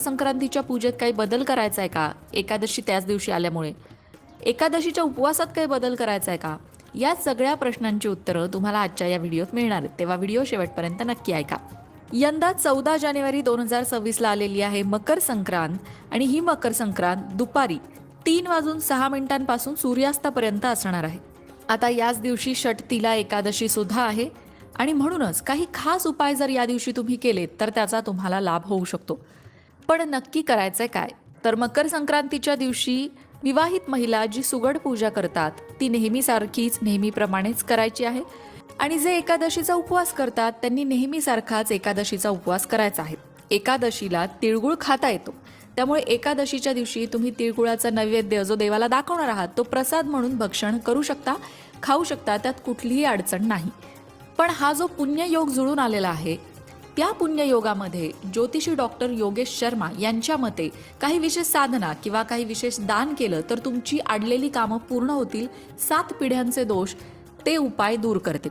संक्रांतीच्या पूजेत काही बदल करायचा आहे का? एकादशी त्याच दिवशी आल्यामुळे एकादशीच्या उपवासात काही बदल करायचा आहे का? या सगळ्या प्रश्नांची उत्तरं तुम्हाला आजच्या या व्हिडिओत मिळणार आहेत, तेव्हा व्हिडिओ शेवटपर्यंत नक्की ऐका. यंदा 14 जानेवारी 2026 ला आलेली आहे मकर संक्रांत आणि ही मकर संक्रांत दुपारी 3:06 सूर्यास्तापर्यंत असणार आहे. आता याच दिवशी षटतिला एकादशी सुद्धा आहे आणि म्हणूनच काही खास उपाय जर या दिवशी तुम्ही केलेत तर त्याचा तुम्हाला लाभ होऊ शकतो. पण नक्की करायचंय काय? तर मकर संक्रांतीच्या दिवशी विवाहित महिला जी सुगड पूजा करतात ती नेहमीसारखीच नेहमीप्रमाणेच करायची आहे आणि जे एकादशीचा उपवास करतात त्यांनी नेहमीसारखाच एकादशीचा उपवास करायचा आहे. एकादशीला तिळगुळ खाता येतो, त्यामुळे एकादशीच्या दिवशी तुम्ही तिळगुळाचा नैवेद्य जो देवाला दाखवणार आहात तो प्रसाद म्हणून भक्षण करू शकता, खाऊ शकता, त्यात कुठलीही अडचण नाही. पण हा जो पुण्ययोग जुळून आलेला आहे त्या पुण्ययोगामध्ये ज्योतिषी डॉक्टर योगेश शर्मा यांच्या मते काही विशेष साधना किंवा काही विशेष दान केलं तर तुमची अडलेली कामं पूर्ण होतील, 7 पिढ्यांचे दोष ते उपाय दूर करतील.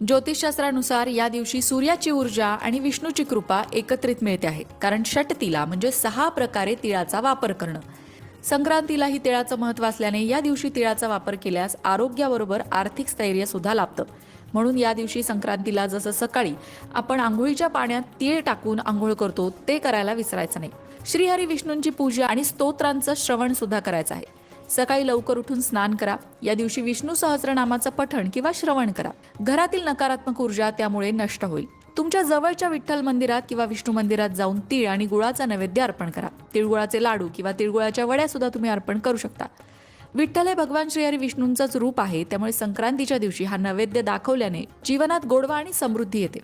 ज्योतिषशास्त्रानुसार या दिवशी सूर्याची ऊर्जा आणि विष्णूची कृपा एकत्रित मिळते आहे, कारण षटतिला म्हणजे 6 प्रकारे तिळाचा वापर करणं. संक्रांतीलाही तिळाचं महत्त्व असल्याने या दिवशी तिळाचा वापर केल्यास आरोग्याबरोबर आर्थिक स्थैर्य सुद्धा लाभतं. म्हणून या दिवशी संक्रांतीला जसं सकाळी आपण आंघोळीच्या पाण्यात तीळ टाकून आंघोळ करतो ते करायला विसरायचं नाही. श्रीहरी विष्णूंची पूजा आणि स्तोत्रांचं श्रवण सुद्धा करायचं आहे. सकाळी लवकर उठून स्नान करा. या दिवशी विष्णू सहस्रनामाचं पठण किंवा श्रवण करा. घरातील नकारात्मक ऊर्जा त्यामुळे नष्ट होईल. तुमच्या जवळच्या विठ्ठल मंदिरात किंवा विष्णू मंदिरात जाऊन तीळ आणि गुळाचा नैवेद्य अर्पण करा. तिळगुळाचे लाडू किंवा तिळगुळाच्या वड्या सुद्धा तुम्ही अर्पण करू शकता. विठ्ठल हे भगवान श्रीहरी विष्णूंचंच रूप आहे, त्यामुळे संक्रांतीच्या दिवशी हा नैवेद्य दाखवल्याने जीवनात गोडवा आणि समृद्धी येते.